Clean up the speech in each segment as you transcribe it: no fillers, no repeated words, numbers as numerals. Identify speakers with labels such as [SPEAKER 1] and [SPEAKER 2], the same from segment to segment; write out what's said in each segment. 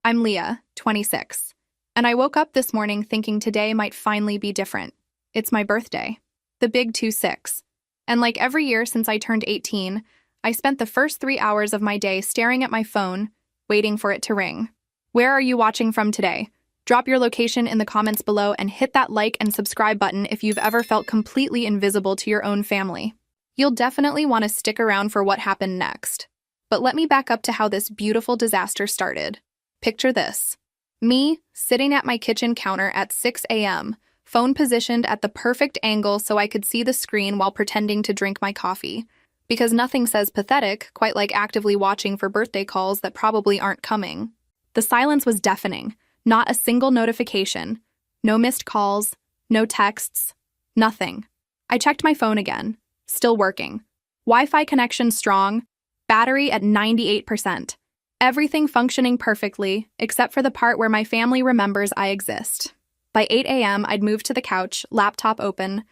[SPEAKER 1] I'm Leah, 26, and I woke up this morning thinking today might finally be different. It's my birthday, the big 2-6. And like every year since I turned 18, I spent the first 3 hours of my day staring at my phone, waiting for it to ring. Where are you watching from today? Drop your location in the comments below and hit that like and subscribe button if you've ever felt completely invisible to your own family. You'll definitely want to stick around for what happened next. But let me back up to how this beautiful disaster started. Picture this. Me, sitting at my kitchen counter at 6 a.m., phone positioned at the perfect angle so I could see the screen while pretending to drink my coffee. Because nothing says pathetic quite like actively watching for birthday calls that probably aren't coming. The silence was deafening. Not a single notification. No missed calls. No texts. Nothing. I checked my phone again. Still working. Wi-Fi connection strong. Battery at 98%. Everything functioning perfectly, except for the part where my family remembers I exist. By 8 a.m., I'd moved to the couch, laptop open,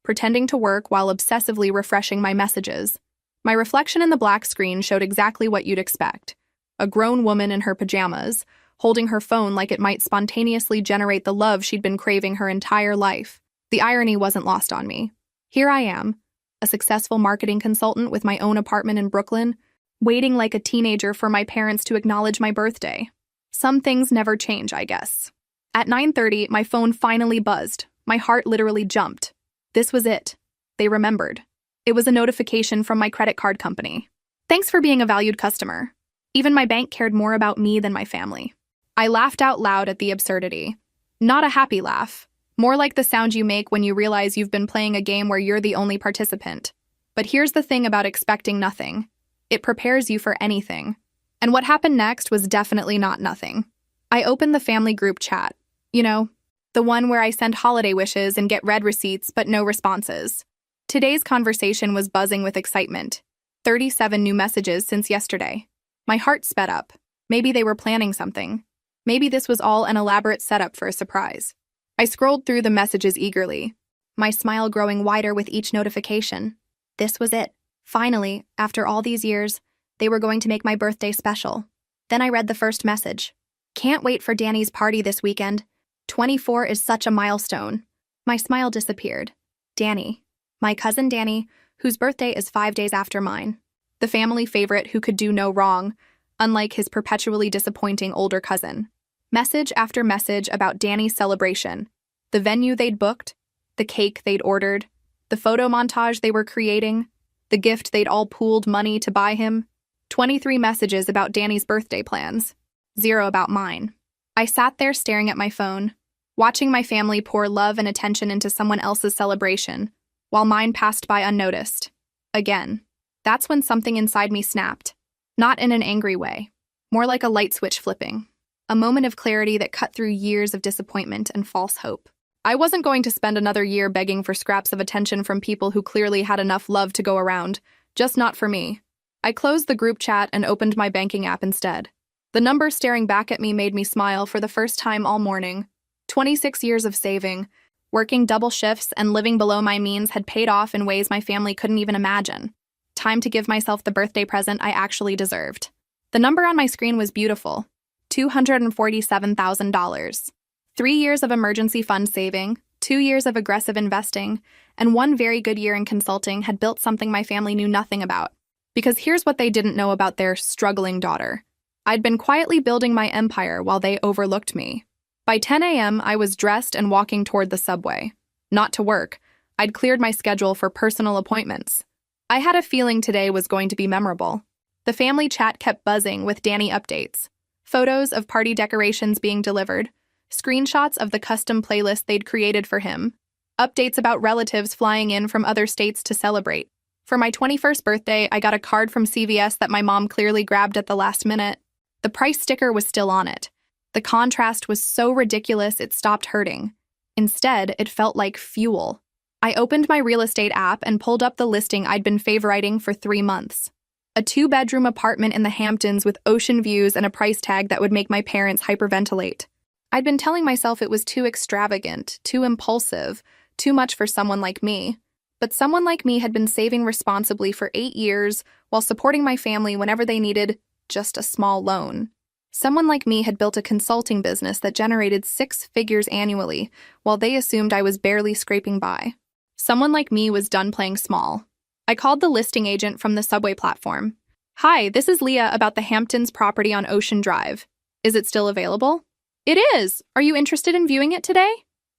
[SPEAKER 1] pretending to work while obsessively refreshing my messages. My reflection in the black screen showed exactly what you'd expect. A grown woman in her pajamas, holding her phone like it might spontaneously generate the love she'd been craving her entire life. The irony wasn't lost on me. Here I am, a successful marketing consultant with my own apartment in Brooklyn, waiting like a teenager for my parents to acknowledge my birthday. Some things never change, I guess. At 9:30, my phone finally buzzed. My heart literally jumped. This was it. They remembered. It was a notification from my credit card company. Thanks for being a valued customer. Even my bank cared more about me than my family. I laughed out loud at the absurdity. Not a happy laugh. More like the sound you make when you realize you've been playing a game where you're the only participant. But here's the thing about expecting nothing. It prepares you for anything. And what happened next was definitely not nothing. I opened the family group chat. You know, the one where I send holiday wishes and get read receipts but no responses. Today's conversation was buzzing with excitement. 37 new messages since yesterday. My heart sped up. Maybe they were planning something. Maybe this was all an elaborate setup for a surprise. I scrolled through the messages eagerly, my smile growing wider with each notification. This was it. Finally, after all these years, they were going to make my birthday special. Then I read the first message. Can't wait for Danny's party this weekend. 24 is such a milestone. My smile disappeared. Danny. My cousin Danny, whose birthday is 5 days after mine. The family favorite who could do no wrong, unlike his perpetually disappointing older cousin. Message after message about Danny's celebration. The venue they'd booked, the cake they'd ordered, the photo montage they were creating, the gift they'd all pooled money to buy him. 23 messages about Danny's birthday plans. 0 about mine. I sat there staring at my phone, watching my family pour love and attention into someone else's celebration, while mine passed by unnoticed. Again. That's when something inside me snapped. Not in an angry way. More like a light switch flipping. A moment of clarity that cut through years of disappointment and false hope. I wasn't going to spend another year begging for scraps of attention from people who clearly had enough love to go around, just not for me. I closed the group chat and opened my banking app instead. The number staring back at me made me smile for the first time all morning. 26 years of saving, working double shifts, and living below my means had paid off in ways my family couldn't even imagine. Time to give myself the birthday present I actually deserved. The number on my screen was beautiful. $247,000. 3 years of emergency fund saving, 2 years of aggressive investing, and 1 very good year in consulting had built something my family knew nothing about. Because here's what they didn't know about their struggling daughter. I'd been quietly building my empire while they overlooked me. By 10 a.m., I was dressed and walking toward the subway. Not to work. I'd cleared my schedule for personal appointments. I had a feeling today was going to be memorable. The family chat kept buzzing with Danny updates. Photos of party decorations being delivered. Screenshots of the custom playlist they'd created for him. Updates about relatives flying in from other states to celebrate. For my 21st birthday, I got a card from CVS that my mom clearly grabbed at the last minute. The price sticker was still on it. The contrast was so ridiculous it stopped hurting. Instead, it felt like fuel. I opened my real estate app and pulled up the listing I'd been favoriting for 3 months. A 2-bedroom apartment in the Hamptons with ocean views and a price tag that would make my parents hyperventilate. I'd been telling myself it was too extravagant, too impulsive, too much for someone like me. But someone like me had been saving responsibly for 8 years while supporting my family whenever they needed just a small loan. Someone like me had built a consulting business that generated 6 figures annually, while they assumed I was barely scraping by. Someone like me was done playing small. I called the listing agent from the subway platform. "Hi, this is Leah about the Hamptons property on Ocean Drive. Is it still available?" "It is. Are you interested in viewing it today?"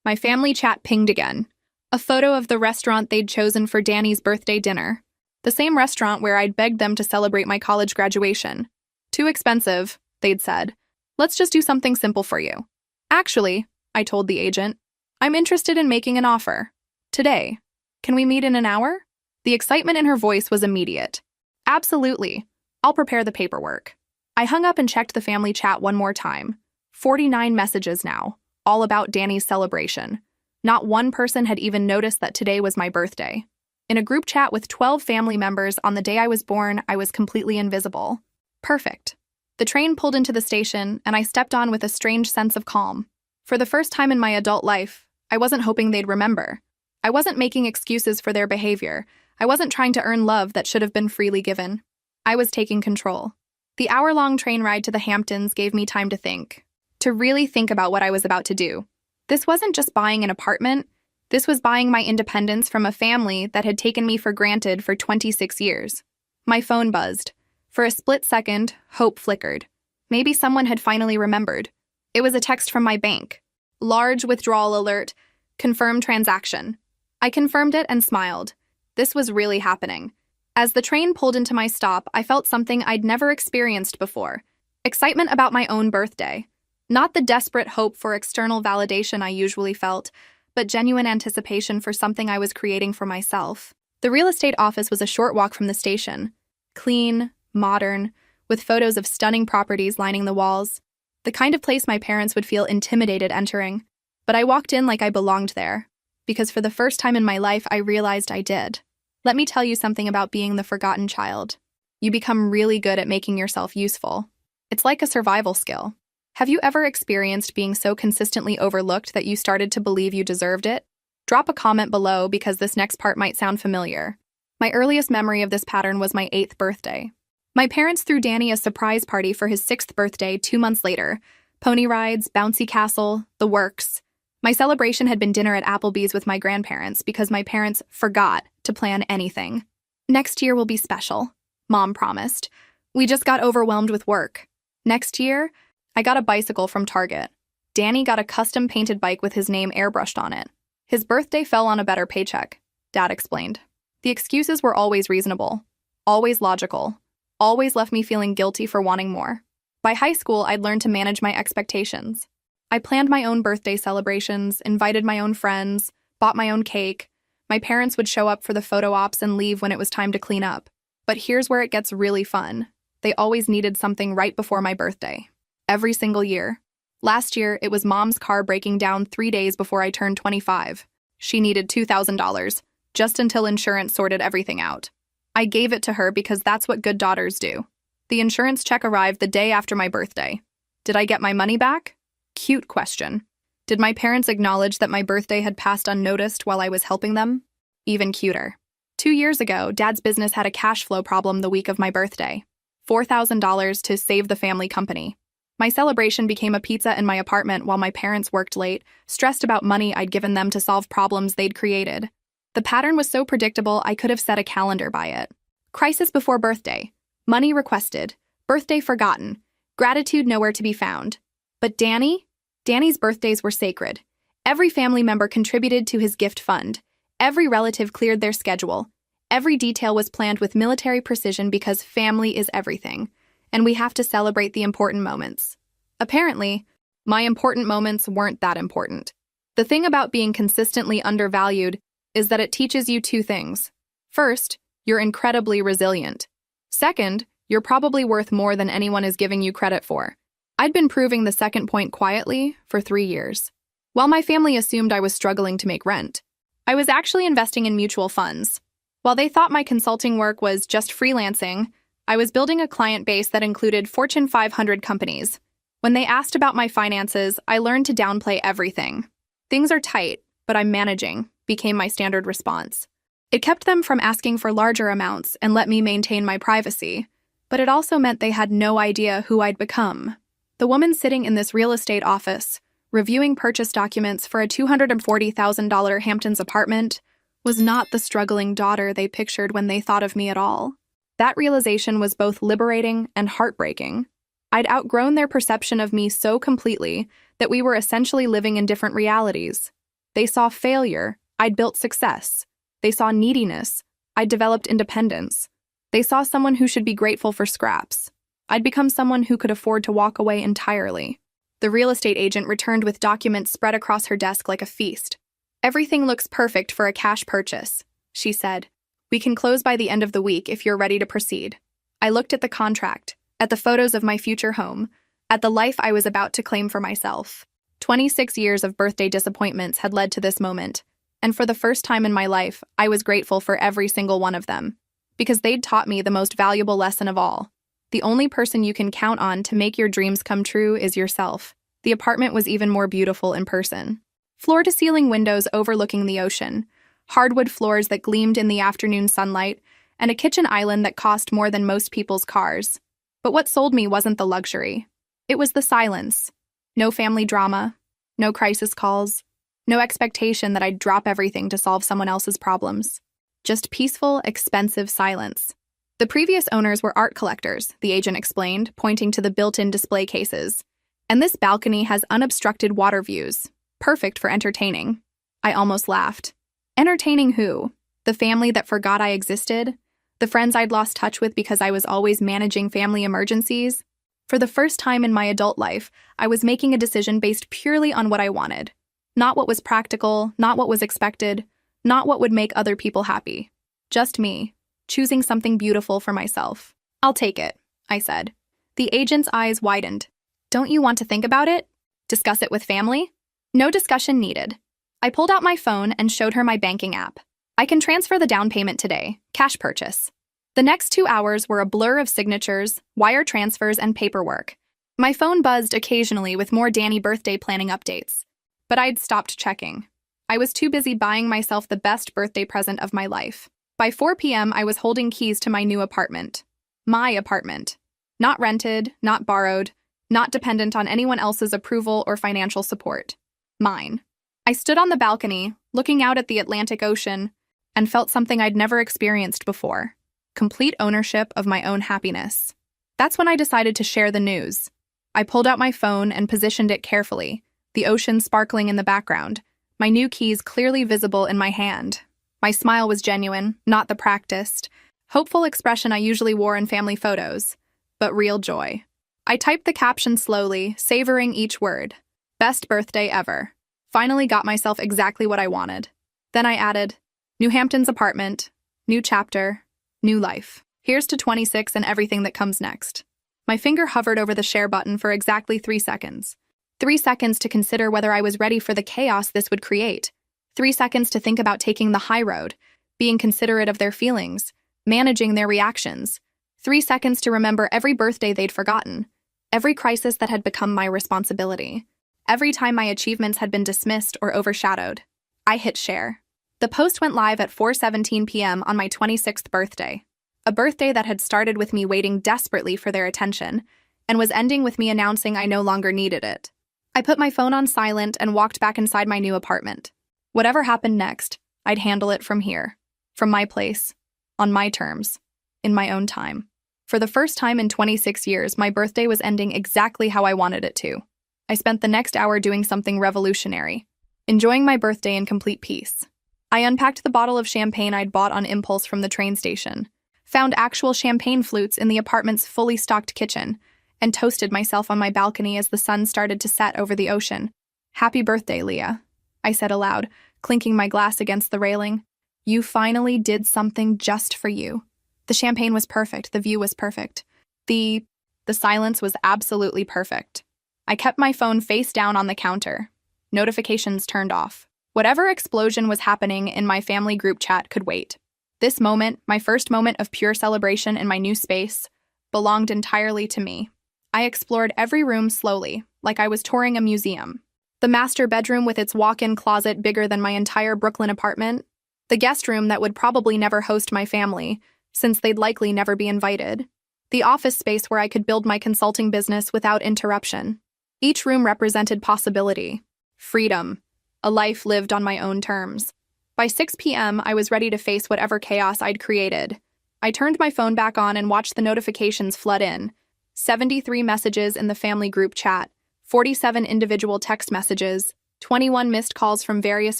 [SPEAKER 1] My family chat pinged again. A photo of the restaurant they'd chosen for Danny's birthday dinner. The same restaurant where I'd begged them to celebrate my college graduation. "Too expensive," they'd said. "Let's just do something simple for you." "Actually," I told the agent, "I'm interested in making an offer. Today. Can we meet in an hour?" The excitement in her voice was immediate. "Absolutely. I'll prepare the paperwork." I hung up and checked the family chat one more time. 49 messages now, all about Danny's celebration. Not one person had even noticed that today was my birthday. In a group chat with 12 family members on the day I was born, I was completely invisible. Perfect. The train pulled into the station, and I stepped on with a strange sense of calm. For the first time in my adult life, I wasn't hoping they'd remember. I wasn't making excuses for their behavior. I wasn't trying to earn love that should have been freely given. I was taking control. The hour-long train ride to the Hamptons gave me time to think. To really think about what I was about to do. This wasn't just buying an apartment. This was buying my independence from a family that had taken me for granted for 26 years. My phone buzzed. For a split second, hope flickered. Maybe someone had finally remembered. It was a text from my bank. Large withdrawal alert. Confirm transaction. I confirmed it and smiled. This was really happening. As the train pulled into my stop, I felt something I'd never experienced before. Excitement about my own birthday. Not the desperate hope for external validation I usually felt, but genuine anticipation for something I was creating for myself. The real estate office was a short walk from the station. Clean, modern, with photos of stunning properties lining the walls. The kind of place my parents would feel intimidated entering. But I walked in like I belonged there, because for the first time in my life, I realized I did. Let me tell you something about being the forgotten child. You become really good at making yourself useful. It's like a survival skill. Have you ever experienced being so consistently overlooked that you started to believe you deserved it? Drop a comment below because this next part might sound familiar. My earliest memory of this pattern was my 8th birthday. My parents threw Danny a surprise party for his 6th birthday 2 months later. Pony rides, bouncy castle, the works. My celebration had been dinner at Applebee's with my grandparents because my parents forgot to plan anything. "Next year will be special," Mom promised. "We just got overwhelmed with work." Next year, I got a bicycle from Target. Danny got a custom-painted bike with his name airbrushed on it. His birthday fell on a better paycheck, Dad explained. The excuses were always reasonable, always logical, always left me feeling guilty for wanting more. By high school, I'd learned to manage my expectations. I planned my own birthday celebrations, invited my own friends, bought my own cake. My parents would show up for the photo ops and leave when it was time to clean up. But here's where it gets really fun. They always needed something right before my birthday. Every single year. Last year, it was Mom's car breaking down 3 days before I turned 25. She needed $2,000, just until insurance sorted everything out. I gave it to her because that's what good daughters do. The insurance check arrived the day after my birthday. Did I get my money back? Cute question. Did my parents acknowledge that my birthday had passed unnoticed while I was helping them? Even cuter. 2 years ago, Dad's business had a cash flow problem the week of my birthday. $4,000 to save the family company. My celebration became a pizza in my apartment while my parents worked late, stressed about money I'd given them to solve problems they'd created. The pattern was so predictable I could have set a calendar by it. Crisis before birthday. Money requested. Birthday forgotten. Gratitude nowhere to be found. But Danny's birthdays were sacred. Every family member contributed to his gift fund. Every relative cleared their schedule. Every detail was planned with military precision because family is everything. And we have to celebrate the important moments. Apparently, my important moments weren't that important. The thing about being consistently undervalued is that it teaches you 2 things. First, you're incredibly resilient. Second, you're probably worth more than anyone is giving you credit for. I'd been proving the second point quietly for 3 years. While my family assumed I was struggling to make rent, I was actually investing in mutual funds. While they thought my consulting work was just freelancing, I was building a client base that included Fortune 500 companies. When they asked about my finances, I learned to downplay everything. "Things are tight, but I'm managing," became my standard response. It kept them from asking for larger amounts and let me maintain my privacy, but it also meant they had no idea who I'd become. The woman sitting in this real estate office, reviewing purchase documents for a $240,000 Hamptons apartment, was not the struggling daughter they pictured when they thought of me at all. That realization was both liberating and heartbreaking. I'd outgrown their perception of me so completely that we were essentially living in different realities. They saw failure, I'd built success. They saw neediness, I'd developed independence. They saw someone who should be grateful for scraps. I'd become someone who could afford to walk away entirely. The real estate agent returned with documents spread across her desk like a feast. "Everything looks perfect for a cash purchase," she said. "We can close by the end of the week if you're ready to proceed." I looked at the contract, at the photos of my future home, at the life I was about to claim for myself. 26 years of birthday disappointments had led to this moment, and for the first time in my life, I was grateful for every single one of them, because they'd taught me the most valuable lesson of all. The only person you can count on to make your dreams come true is yourself. The apartment was even more beautiful in person. Floor-to-ceiling windows overlooking the ocean, hardwood floors that gleamed in the afternoon sunlight, and a kitchen island that cost more than most people's cars. But what sold me wasn't the luxury. It was the silence. No family drama, no crisis calls, no expectation that I'd drop everything to solve someone else's problems. Just peaceful, expensive silence. The previous owners were art collectors, the agent explained, pointing to the built-in display cases. And this balcony has unobstructed water views, perfect for entertaining. I almost laughed. Entertaining who? The family that forgot I existed? The friends I'd lost touch with because I was always managing family emergencies? For the first time in my adult life, I was making a decision based purely on what I wanted. Not what was practical, not what was expected, not what would make other people happy. Just me, choosing something beautiful for myself. "I'll take it," I said. The agent's eyes widened. "Don't you want to think about it? Discuss it with family?" No discussion needed. I pulled out my phone and showed her my banking app. "I can transfer the down payment today, cash purchase." The next 2 hours were a blur of signatures, wire transfers, and paperwork. My phone buzzed occasionally with more Danny birthday planning updates. But I'd stopped checking. I was too busy buying myself the best birthday present of my life. By 4 p.m., I was holding keys to my new apartment. My apartment. Not rented, not borrowed, not dependent on anyone else's approval or financial support. Mine. I stood on the balcony, looking out at the Atlantic Ocean, and felt something I'd never experienced before. Complete ownership of my own happiness. That's when I decided to share the news. I pulled out my phone and positioned it carefully, the ocean sparkling in the background, my new keys clearly visible in my hand. My smile was genuine, not the practiced, hopeful expression I usually wore in family photos, but real joy. I typed the caption slowly, savoring each word. "Best birthday ever." Finally got myself exactly what I wanted. Then I added, "New Hamptons apartment, new chapter, new life. Here's to 26 and everything that comes next." My finger hovered over the share button for exactly 3 seconds. 3 seconds to consider whether I was ready for the chaos this would create. 3 seconds to think about taking the high road, being considerate of their feelings, managing their reactions. 3 seconds to remember every birthday they'd forgotten, every crisis that had become my responsibility, every time my achievements had been dismissed or overshadowed. I hit share. The post went live at 4:17 p.m. on my 26th birthday, a birthday that had started with me waiting desperately for their attention and was ending with me announcing I no longer needed it. I put my phone on silent and walked back inside my new apartment. Whatever happened next, I'd handle it from here, from my place, on my terms, in my own time. For the first time in 26 years, my birthday was ending exactly how I wanted it to. I spent the next hour doing something revolutionary, enjoying my birthday in complete peace. I unpacked the bottle of champagne I'd bought on impulse from the train station, found actual champagne flutes in the apartment's fully stocked kitchen, and toasted myself on my balcony as the sun started to set over the ocean. "Happy birthday, Leah," I said aloud, clinking my glass against the railing. "You finally did something just for you." The champagne was perfect, the view was perfect. The silence was absolutely perfect. I kept my phone face down on the counter. Notifications turned off. Whatever explosion was happening in my family group chat could wait. This moment, my first moment of pure celebration in my new space, belonged entirely to me. I explored every room slowly, like I was touring a museum. The master bedroom with its walk-in closet bigger than my entire Brooklyn apartment. The guest room that would probably never host my family, since they'd likely never be invited. the office space where I could build my consulting business without interruption. Each room represented possibility, freedom, a life lived on my own terms. By 6 p.m., I was ready to face whatever chaos I'd created. I turned my phone back on and watched the notifications flood in. 73 messages in the family group chat, 47 individual text messages, 21 missed calls from various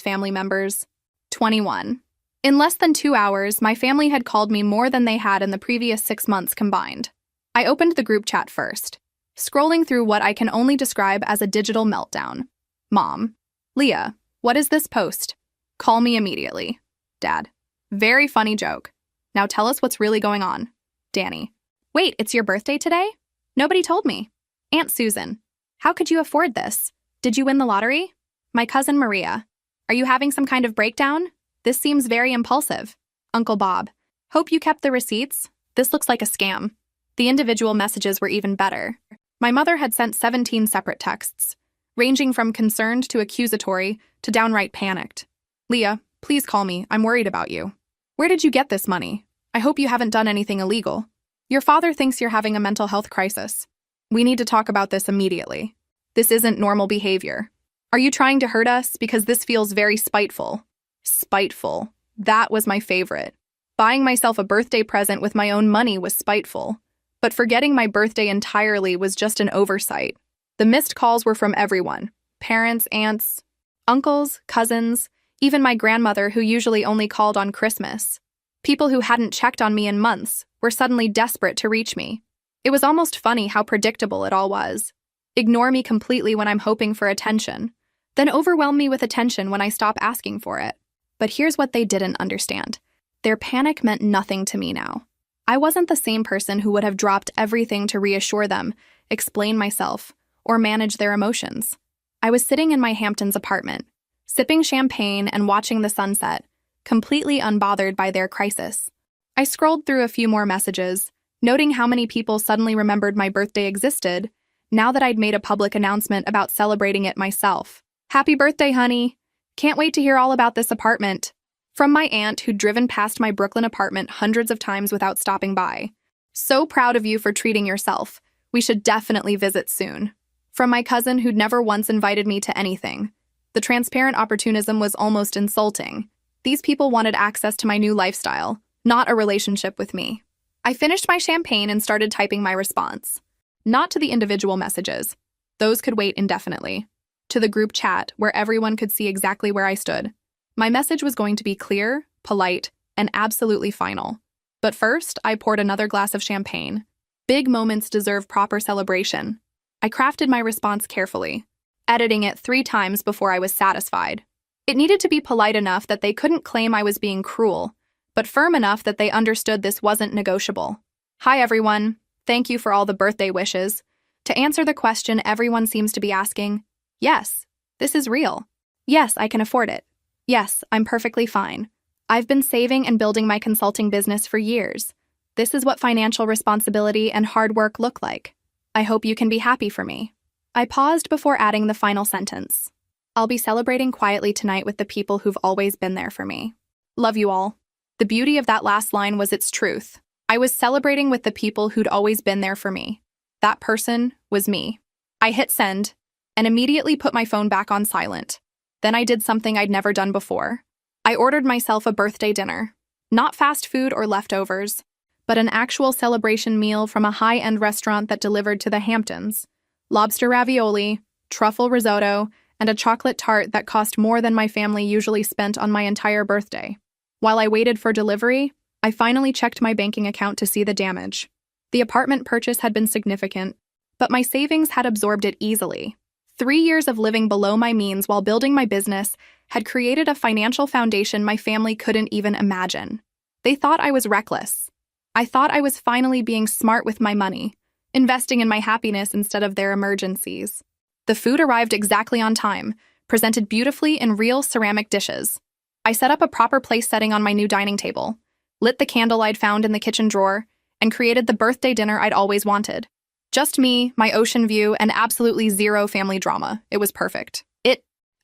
[SPEAKER 1] family members. 21. In less than 2 hours, my family had called me more than they had in the previous 6 months combined. I opened the group chat first, scrolling through what I can only describe as a digital meltdown. Mom. Leah, what is this post? Call me immediately. Dad. Very funny joke. Now tell us what's really going on. Danny. Wait, it's your birthday today? Nobody told me. Aunt Susan. How could you afford this? Did you win the lottery? My cousin Maria. Are you having some kind of breakdown? This seems very impulsive. Uncle Bob. Hope you kept the receipts. This looks like a scam. The individual messages were even better. My mother had sent 17 separate texts, ranging from concerned to accusatory to downright panicked. Leah, please call me. I'm worried about you. Where did you get this money? I hope you haven't done anything illegal. Your father thinks you're having a mental health crisis. We need to talk about this immediately. This isn't normal behavior. Are you trying to hurt us? Because this feels very spiteful. Spiteful. That was my favorite. Buying myself a birthday present with my own money was spiteful. But forgetting my birthday entirely was just an oversight. The missed calls were from everyone. Parents, aunts, uncles, cousins, even my grandmother who usually only called on Christmas. People who hadn't checked on me in months were suddenly desperate to reach me. It was almost funny how predictable it all was. Ignore me completely when I'm hoping for attention, then overwhelm me with attention when I stop asking for it. But here's what they didn't understand. Their panic meant nothing to me now. I wasn't the same person who would have dropped everything to reassure them, explain myself, or manage their emotions. I was sitting in my Hamptons apartment, sipping champagne and watching the sunset, completely unbothered by their crisis. I scrolled through a few more messages, noting how many people suddenly remembered my birthday existed, now that I'd made a public announcement about celebrating it myself. Happy birthday, honey! Can't wait to hear all about this apartment. From my aunt who'd driven past my Brooklyn apartment hundreds of times without stopping by. So proud of you for treating yourself. We should definitely visit soon. From my cousin who'd never once invited me to anything. The transparent opportunism was almost insulting. These people wanted access to my new lifestyle, not a relationship with me. I finished my champagne and started typing my response. Not to the individual messages. Those could wait indefinitely. To the group chat, where everyone could see exactly where I stood. My message was going to be clear, polite, and absolutely final. But first, I poured another glass of champagne. Big moments deserve proper celebration. I crafted my response carefully, editing it 3 times before I was satisfied. It needed to be polite enough that they couldn't claim I was being cruel, but firm enough that they understood this wasn't negotiable. Hi, everyone. Thank you for all the birthday wishes. To answer the question everyone seems to be asking, yes, this is real. Yes, I can afford it. Yes, I'm perfectly fine. I've been saving and building my consulting business for years. This is what financial responsibility and hard work look like. I hope you can be happy for me. I paused before adding the final sentence. I'll be celebrating quietly tonight with the people who've always been there for me. Love you all. The beauty of that last line was its truth. I was celebrating with the people who'd always been there for me. That person was me. I hit send and immediately put my phone back on silent. Then I did something I'd never done before. I ordered myself a birthday dinner. Not fast food or leftovers, but an actual celebration meal from a high-end restaurant that delivered to the Hamptons. Lobster ravioli, truffle risotto, and a chocolate tart that cost more than my family usually spent on my entire birthday. While I waited for delivery, I finally checked my banking account to see the damage. The apartment purchase had been significant, but my savings had absorbed it easily. 3 years of living below my means while building my business had created a financial foundation my family couldn't even imagine. They thought I was reckless. I thought I was finally being smart with my money, investing in my happiness instead of their emergencies. The food arrived exactly on time, presented beautifully in real ceramic dishes. I set up a proper place setting on my new dining table, lit the candle I'd found in the kitchen drawer, and created the birthday dinner I'd always wanted. Just me, my ocean view, and absolutely zero family drama. It was perfect.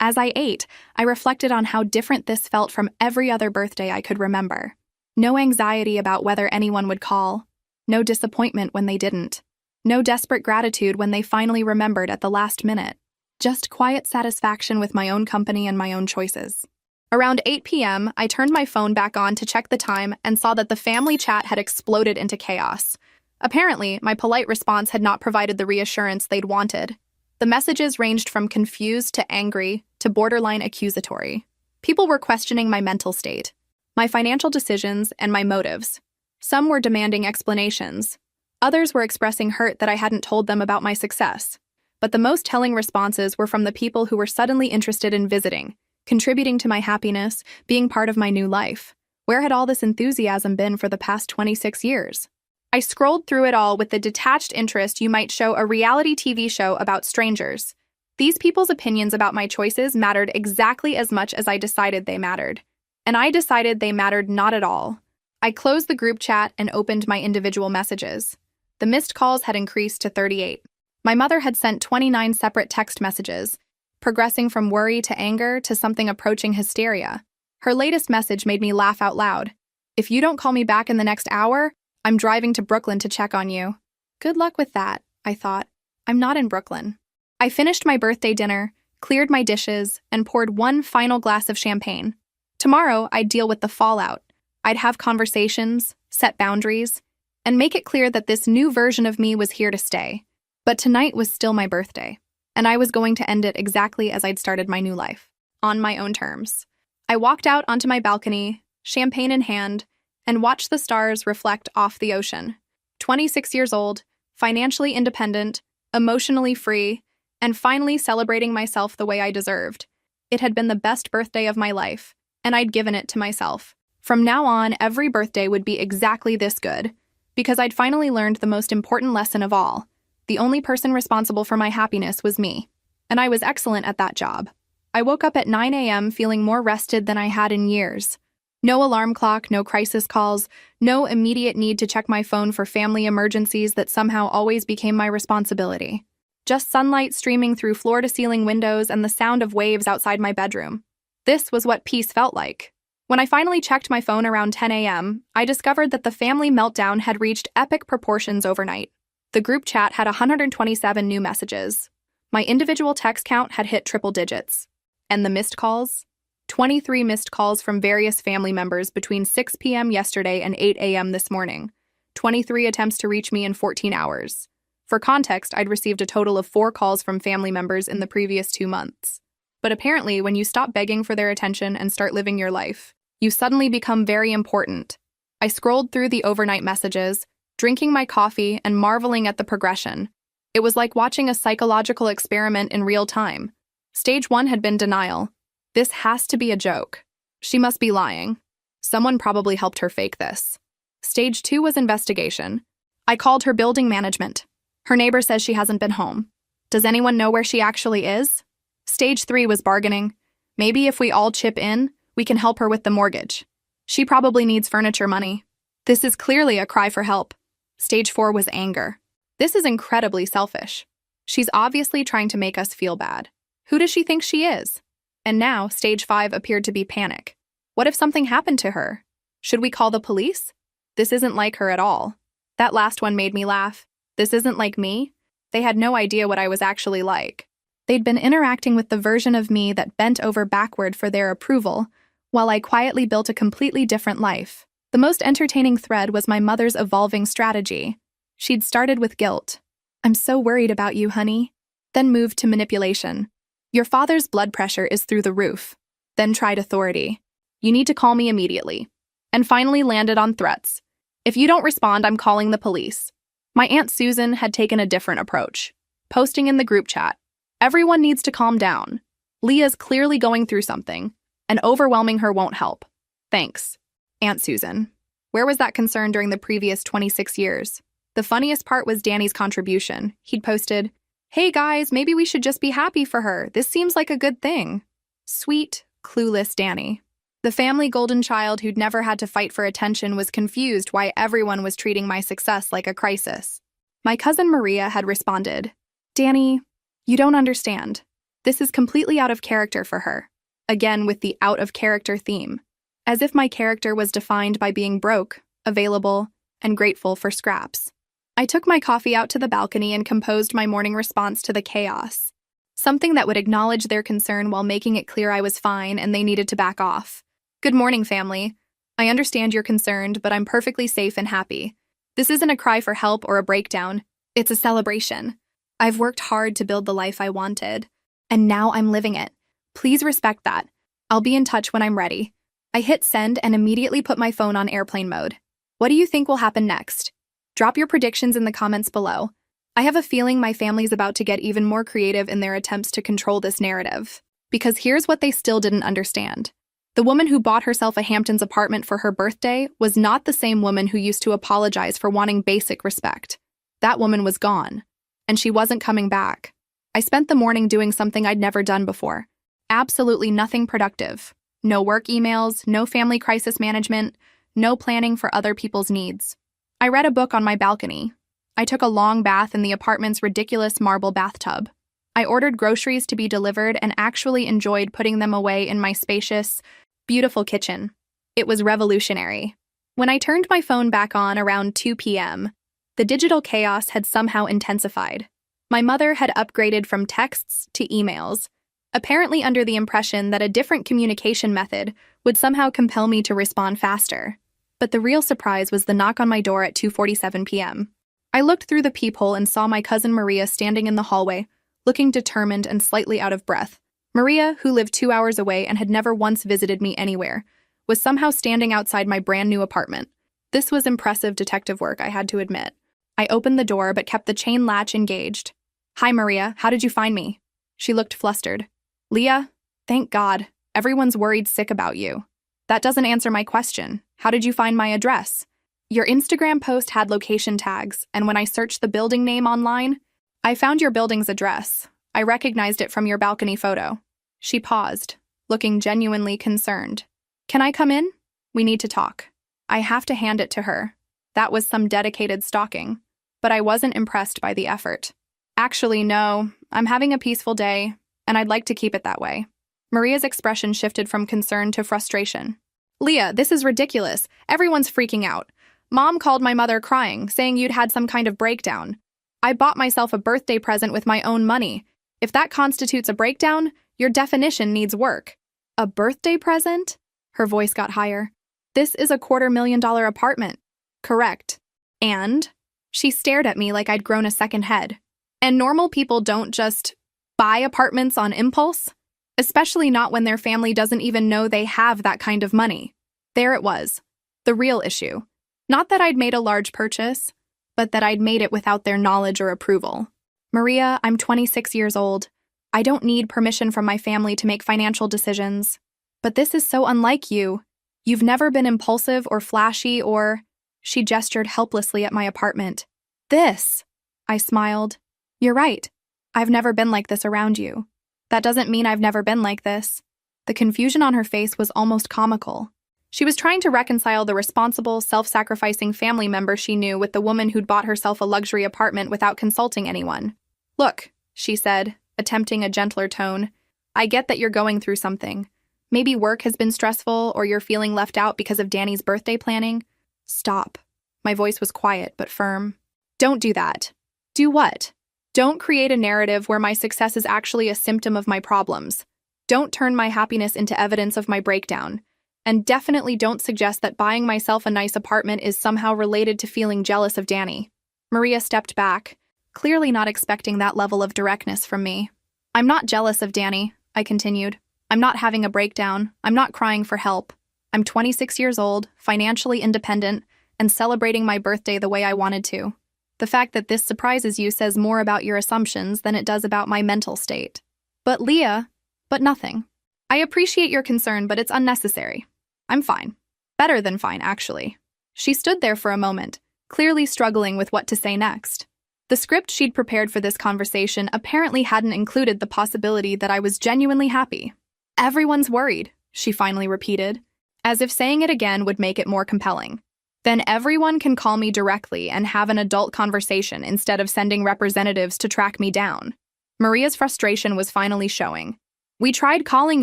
[SPEAKER 1] As I ate, I reflected on how different this felt from every other birthday I could remember. No anxiety about whether anyone would call. No disappointment when they didn't. No desperate gratitude when they finally remembered at the last minute. Just quiet satisfaction with my own company and my own choices. Around 8 p.m., I turned my phone back on to check the time and saw that the family chat had exploded into chaos. Apparently, my polite response had not provided the reassurance they'd wanted. The messages ranged from confused to angry to borderline accusatory. People were questioning my mental state, my financial decisions, and my motives. Some were demanding explanations. Others were expressing hurt that I hadn't told them about my success. But the most telling responses were from the people who were suddenly interested in visiting, contributing to my happiness, being part of my new life. Where had all this enthusiasm been for the past 26 years? I scrolled through it all with the detached interest you might show a reality TV show about strangers. These people's opinions about my choices mattered exactly as much as I decided they mattered. And I decided they mattered not at all. I closed the group chat and opened my individual messages. The missed calls had increased to 38. My mother had sent 29 separate text messages, progressing from worry to anger to something approaching hysteria. Her latest message made me laugh out loud. "If you don't call me back in the next hour, I'm driving to Brooklyn to check on you." Good luck with that, I thought. I'm not in Brooklyn. I finished my birthday dinner, cleared my dishes, and poured one final glass of champagne. Tomorrow, I'd deal with the fallout. I'd have conversations, set boundaries, and make it clear that this new version of me was here to stay. But tonight was still my birthday, and I was going to end it exactly as I'd started my new life, on my own terms. I walked out onto my balcony, champagne in hand, and watched the stars reflect off the ocean. 26 years old, financially independent, emotionally free, and finally celebrating myself the way I deserved. It had been the best birthday of my life, and I'd given it to myself. From now on, every birthday would be exactly this good, because I'd finally learned the most important lesson of all. The only person responsible for my happiness was me, and I was excellent at that job. I woke up at 9 a.m. feeling more rested than I had in years. No alarm clock, no crisis calls, no immediate need to check my phone for family emergencies that somehow always became my responsibility. Just sunlight streaming through floor-to-ceiling windows and the sound of waves outside my bedroom. This was what peace felt like. When I finally checked my phone around 10 a.m., I discovered that the family meltdown had reached epic proportions overnight. The group chat had 127 new messages. My individual text count had hit triple digits. And the missed calls? 23 missed calls from various family members between 6 p.m. yesterday and 8 a.m. this morning. 23 attempts to reach me in 14 hours. For context, I'd received a total of 4 calls from family members in the previous 2 months. But apparently, when you stop begging for their attention and start living your life, you suddenly become very important. I scrolled through the overnight messages, drinking my coffee and marveling at the progression. It was like watching a psychological experiment in real time. Stage 1 had been denial. This has to be a joke. She must be lying. Someone probably helped her fake this. Stage 2 was investigation. I called her building management. Her neighbor says she hasn't been home. Does anyone know where she actually is? Stage 3 was bargaining. Maybe if we all chip in, we can help her with the mortgage. She probably needs furniture money. This is clearly a cry for help. Stage 4 was anger. This is incredibly selfish. She's obviously trying to make us feel bad. Who does she think she is? And now, stage 5 appeared to be panic. What if something happened to her? Should we call the police? This isn't like her at all. That last one made me laugh. This isn't like me. They had no idea what I was actually like. They'd been interacting with the version of me that bent over backward for their approval, while I quietly built a completely different life. The most entertaining thread was my mother's evolving strategy. She'd started with guilt. "I'm so worried about you, honey." Then moved to manipulation. "Your father's blood pressure is through the roof." Then tried authority. "You need to call me immediately." And finally landed on threats. "If you don't respond, I'm calling the police." My Aunt Susan had taken a different approach, posting in the group chat, "Everyone needs to calm down. Leah's clearly going through something, and overwhelming her won't help. Thanks, Aunt Susan." Where was that concern during the previous 26 years? The funniest part was Danny's contribution. He'd posted, "Hey guys, maybe we should just be happy for her. This seems like a good thing." Sweet, clueless Danny. The family golden child who'd never had to fight for attention was confused why everyone was treating my success like a crisis. My cousin Maria had responded, "Danny, you don't understand. This is completely out of character for her." Again with the out of character theme. As if my character was defined by being broke, available, and grateful for scraps. I took my coffee out to the balcony and composed my morning response to the chaos. Something that would acknowledge their concern while making it clear I was fine and they needed to back off. Good morning, family. I understand you're concerned, but I'm perfectly safe and happy. This isn't a cry for help or a breakdown. It's a celebration. I've worked hard to build the life I wanted, and now I'm living it. Please respect that. I'll be in touch when I'm ready. I hit send and immediately put my phone on airplane mode. What do you think will happen next? Drop your predictions in the comments below. I have a feeling my family's about to get even more creative in their attempts to control this narrative. Because here's what they still didn't understand. The woman who bought herself a Hamptons apartment for her birthday was not the same woman who used to apologize for wanting basic respect. That woman was gone, and she wasn't coming back. I spent the morning doing something I'd never done before. Absolutely nothing productive. No work emails, no family crisis management, no planning for other people's needs. I read a book on my balcony. I took a long bath in the apartment's ridiculous marble bathtub. I ordered groceries to be delivered and actually enjoyed putting them away in my spacious, beautiful kitchen. It was revolutionary. When I turned my phone back on around 2 p.m., the digital chaos had somehow intensified. My mother had upgraded from texts to emails, apparently under the impression that a different communication method would somehow compel me to respond faster. But the real surprise was the knock on my door at 2:47 p.m. I looked through the peephole and saw my cousin Maria standing in the hallway, looking determined and slightly out of breath. Maria, who lived 2 hours away and had never once visited me anywhere, was somehow standing outside my brand new apartment. This was impressive detective work, I had to admit. I opened the door but kept the chain latch engaged. "Hi, Maria, how did you find me?" She looked flustered. "Leah, thank God. Everyone's worried sick about you." "That doesn't answer my question. How did you find my address?" "Your Instagram post had location tags, and when I searched the building name online, I found your building's address. I recognized it from your balcony photo." She paused, looking genuinely concerned. "Can I come in? We need to talk." I have to hand it to her. That was some dedicated stalking, but I wasn't impressed by the effort. "Actually, no, I'm having a peaceful day, and I'd like to keep it that way." Maria's expression shifted from concern to frustration. "Leah, this is ridiculous. Everyone's freaking out. Mom called my mother crying, saying you'd had some kind of breakdown. I bought myself a birthday present with my own money. If that constitutes a breakdown, your definition needs work." "A birthday present?" Her voice got higher. "This is a $250,000 apartment." "Correct." "And?" She stared at me like I'd grown a second head. "And normal people don't just buy apartments on impulse? Especially not when their family doesn't even know they have that kind of money." There it was. The real issue. Not that I'd made a large purchase, but that I'd made it without their knowledge or approval. "Maria, I'm 26 years old. I don't need permission from my family to make financial decisions. But this is so unlike you. You've never been impulsive or flashy or—" She gestured helplessly at my apartment. "This." I smiled. "You're right. I've never been like this around you. That doesn't mean I've never been like this." The confusion on her face was almost comical. She was trying to reconcile the responsible, self-sacrificing family member she knew with the woman who'd bought herself a luxury apartment without consulting anyone. "Look," she said, attempting a gentler tone, "I get that you're going through something. Maybe work has been stressful or you're feeling left out because of Danny's birthday planning." "Stop." My voice was quiet but firm. "Don't do that." "Do what?" "Don't create a narrative where my success is actually a symptom of my problems. Don't turn my happiness into evidence of my breakdown. And definitely don't suggest that buying myself a nice apartment is somehow related to feeling jealous of Danny." Maria stepped back, clearly not expecting that level of directness from me. "I'm not jealous of Danny," I continued. "I'm not having a breakdown. I'm not crying for help. I'm 26 years old, financially independent, and celebrating my birthday the way I wanted to. The fact that this surprises you says more about your assumptions than it does about my mental state." "But Leah—" "But nothing. I appreciate your concern, but it's unnecessary. I'm fine. Better than fine, actually." She stood there for a moment, clearly struggling with what to say next. The script she'd prepared for this conversation apparently hadn't included the possibility that I was genuinely happy. "Everyone's worried," she finally repeated, as if saying it again would make it more compelling. "Then everyone can call me directly and have an adult conversation instead of sending representatives to track me down." Maria's frustration was finally showing. "We tried calling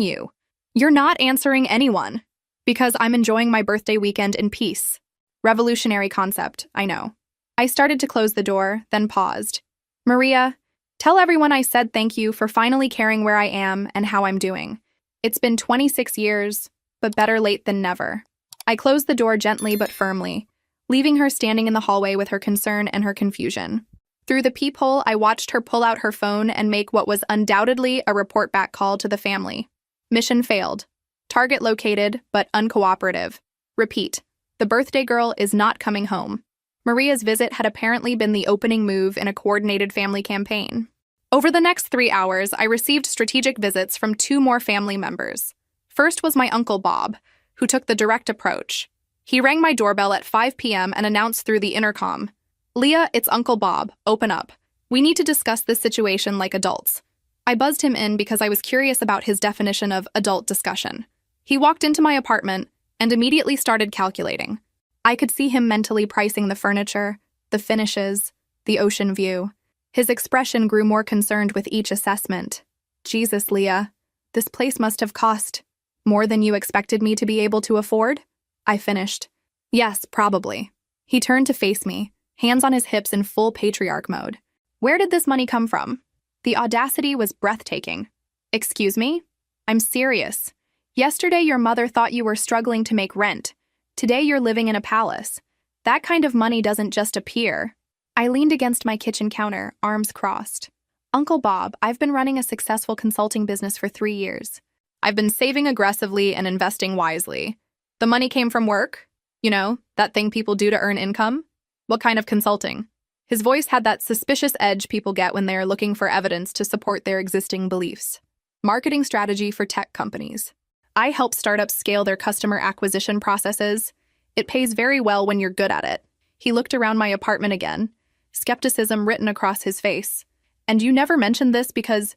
[SPEAKER 1] you. You're not answering anyone." "Because I'm enjoying my birthday weekend in peace." Revolutionary concept, I know. I started to close the door, then paused. Maria, tell everyone I said thank you for finally caring where I am and how I'm doing. It's been 26 years, but better late than never. I closed the door gently but firmly, leaving her standing in the hallway with her concern and her confusion. Through the peephole, I watched her pull out her phone and make what was undoubtedly a report back call to the family. Mission failed. Target located, but uncooperative. Repeat, the birthday girl is not coming home. Maria's visit had apparently been the opening move in a coordinated family campaign. Over the next 3 hours, I received strategic visits from 2 more family members. First was my Uncle Bob, who took the direct approach. He rang my doorbell at 5 p.m. and announced through the intercom, "Leah, it's Uncle Bob. Open up. We need to discuss this situation like adults." I buzzed him in because I was curious about his definition of adult discussion. He walked into my apartment and immediately started calculating. I could see him mentally pricing the furniture, the finishes, the ocean view. His expression grew more concerned with each assessment. Jesus, Leah, this place must have cost more than you expected me to be able to afford? I finished. Yes, probably. He turned to face me, hands on his hips in full patriarch mode. Where did this money come from? The audacity was breathtaking. Excuse me? I'm serious. Yesterday your mother thought you were struggling to make rent. Today you're living in a palace. That kind of money doesn't just appear. I leaned against my kitchen counter, arms crossed. Uncle Bob, I've been running a successful consulting business for 3 years. I've been saving aggressively and investing wisely. The money came from work. You know, that thing people do to earn income. What kind of consulting? His voice had that suspicious edge people get when they are looking for evidence to support their existing beliefs. Marketing strategy for tech companies. I help startups scale their customer acquisition processes. It pays very well when you're good at it. He looked around my apartment again, skepticism written across his face. And you never mentioned this because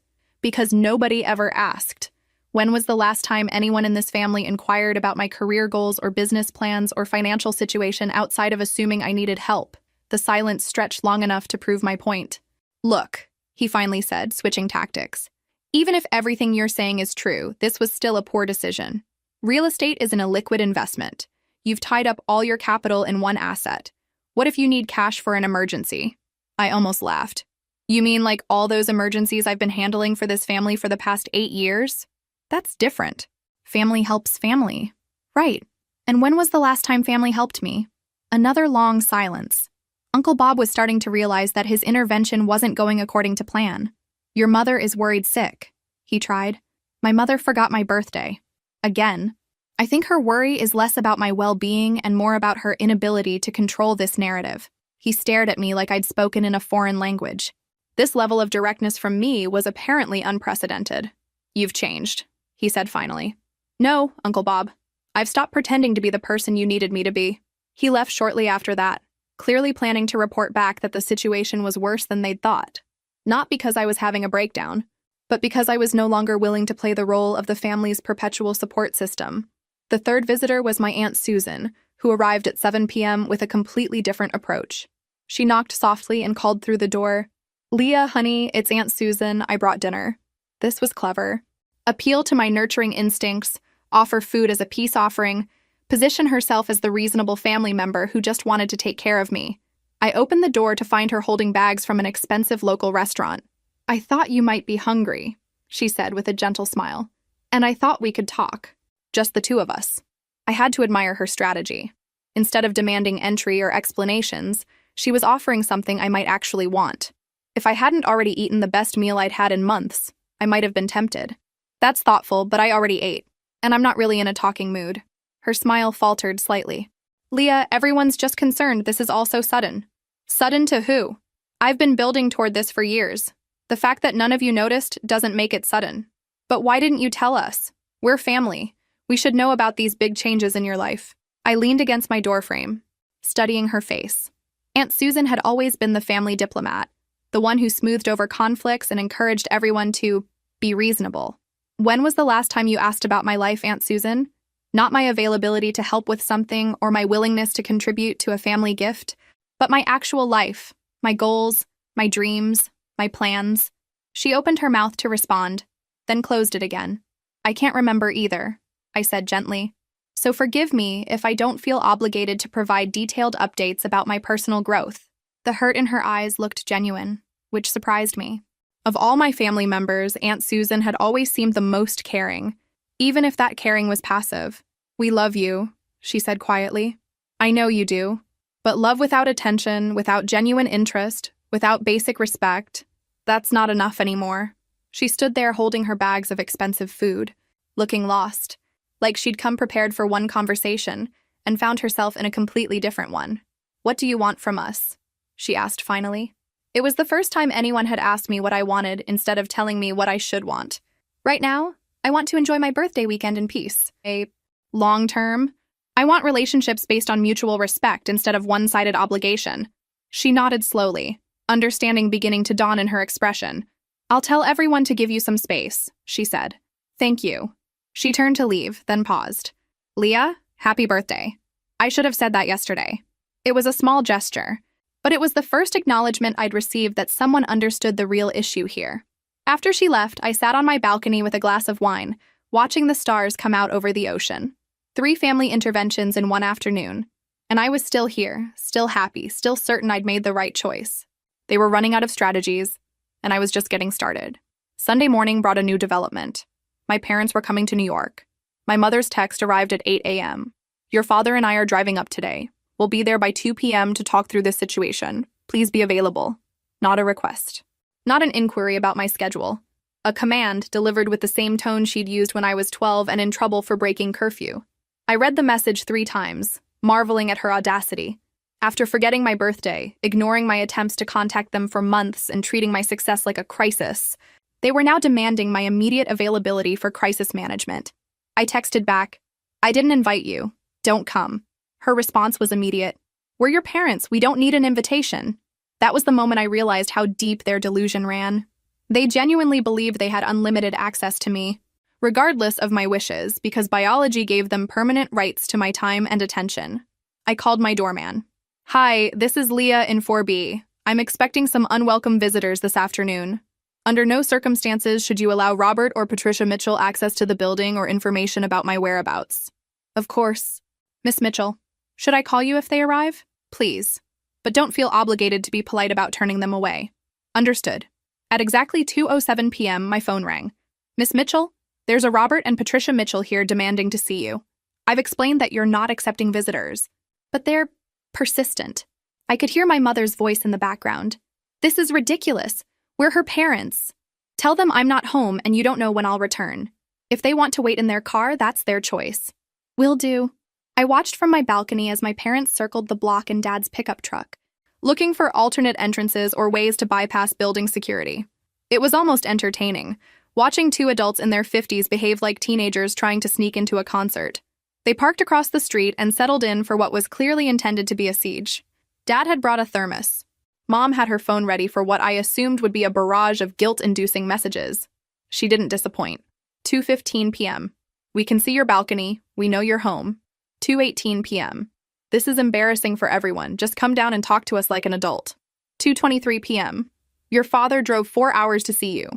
[SPEAKER 1] nobody ever asked. When was the last time anyone in this family inquired about my career goals or business plans or financial situation outside of assuming I needed help? The silence stretched long enough to prove my point. Look, he finally said, switching tactics. Even if everything you're saying is true, this was still a poor decision. Real estate is an illiquid investment. You've tied up all your capital in one asset. What if you need cash for an emergency? I almost laughed. You mean like all those emergencies I've been handling for this family for the past 8 years? That's different. Family helps family. Right. And when was the last time family helped me? Another long silence. Uncle Bob was starting to realize that his intervention wasn't going according to plan. Your mother is worried sick, he tried. My mother forgot my birthday. Again. I think her worry is less about my well-being and more about her inability to control this narrative. He stared at me like I'd spoken in a foreign language. This level of directness from me was apparently unprecedented. You've changed, he said finally. No, Uncle Bob. I've stopped pretending to be the person you needed me to be. He left shortly after that, clearly planning to report back that the situation was worse than they'd thought. Not because I was having a breakdown, but because I was no longer willing to play the role of the family's perpetual support system. The third visitor was my Aunt Susan, who arrived at 7 p.m. with a completely different approach. She knocked softly and called through the door, "Leah, honey, it's Aunt Susan. I brought dinner." This was clever. Appeal to my nurturing instincts, offer food as a peace offering, position herself as the reasonable family member who just wanted to take care of me. I opened the door to find her holding bags from an expensive local restaurant. "I thought you might be hungry," she said with a gentle smile. "And I thought we could talk. Just the 2 of us." I had to admire her strategy. Instead of demanding entry or explanations, she was offering something I might actually want. If I hadn't already eaten the best meal I'd had in months, I might have been tempted. That's thoughtful, but I already ate, and I'm not really in a talking mood. Her smile faltered slightly. "Leah, everyone's just concerned this is all so sudden." Sudden to who? I've been building toward this for years. The fact that none of you noticed doesn't make it sudden. But why didn't you tell us? We're family. We should know about these big changes in your life. I leaned against my doorframe, studying her face. Aunt Susan had always been the family diplomat, the one who smoothed over conflicts and encouraged everyone to be reasonable. When was the last time you asked about my life, Aunt Susan? Not my availability to help with something or my willingness to contribute to a family gift, but my actual life, my goals, my dreams, my plans. She opened her mouth to respond, then closed it again. "I can't remember either," I said gently. so forgive me if I don't feel obligated to provide detailed updates about my personal growth. The hurt in her eyes looked genuine, which surprised me. Of all my family members, Aunt Susan had always seemed the most caring, even if that caring was passive. "We love you," she said quietly. "I know you do. But love without attention, without genuine interest, without basic respect, that's not enough anymore." She stood there holding her bags of expensive food, looking lost, like she'd come prepared for one conversation and found herself in a completely different one. "What do you want from us?" she asked finally. It was the first time anyone had asked me what I wanted instead of telling me what I should want. "Right now, I want to enjoy my birthday weekend in peace. Long-term, I want relationships based on mutual respect instead of one-sided obligation." She nodded slowly, understanding beginning to dawn in her expression. "I'll tell everyone to give you some space," she said. "Thank you." She turned to leave, then paused. "Leah, happy birthday. I should have said that yesterday." It was a small gesture, but it was the first acknowledgement I'd received that someone understood the real issue here. After she left, I sat on my balcony with a glass of wine, watching the stars come out over the ocean. 3 family interventions in one afternoon, and I was still here, still happy, still certain I'd made the right choice. They were running out of strategies, and I was just getting started. Sunday morning brought a new development. My parents were coming to New York. My mother's text arrived at 8 a.m. "Your father and I are driving up today. We'll be there by 2 p.m. to talk through this situation. Please be available." Not a request. Not an inquiry about my schedule. A command delivered with the same tone she'd used when I was 12 and in trouble for breaking curfew. I read the message 3 times, marveling at her audacity. After forgetting my birthday, ignoring my attempts to contact them for months, and treating my success like a crisis, they were now demanding my immediate availability for crisis management. I texted back, "I didn't invite you. Don't come." Her response was immediate. "We're your parents. We don't need an invitation." That was the moment I realized how deep their delusion ran. They genuinely believed they had unlimited access to me, regardless of my wishes, because biology gave them permanent rights to my time and attention. I called my doorman. "Hi, this is Leah in 4B. I'm expecting some unwelcome visitors this afternoon. Under no circumstances should you allow Robert or Patricia Mitchell access to the building or information about my whereabouts." "Of course. Miss Mitchell, should I call you if they arrive?" "Please. But don't feel obligated to be polite about turning them away." "Understood." At exactly 2:07 p.m., my phone rang. "Miss Mitchell, there's a Robert and Patricia Mitchell here demanding to see you. I've explained that you're not accepting visitors, but they're persistent." I could hear my mother's voice in the background. "This is ridiculous. We're her parents. Tell them I'm not home and you don't know when I'll return. If they want to wait in their car, that's their choice." "Will do." I watched from my balcony as my parents circled the block in Dad's pickup truck, looking for alternate entrances or ways to bypass building security. It was almost entertaining, watching 2 adults in their 50s behave like teenagers trying to sneak into a concert. They parked across the street and settled in for what was clearly intended to be a siege. Dad had brought a thermos. Mom had her phone ready for what I assumed would be a barrage of guilt-inducing messages. She didn't disappoint. 2:15 p.m. "We can see your balcony. We know you're home." 2:18 p.m. "This is embarrassing for everyone. Just come down and talk to us like an adult." 2:23 p.m. "Your father drove 4 hours to see you.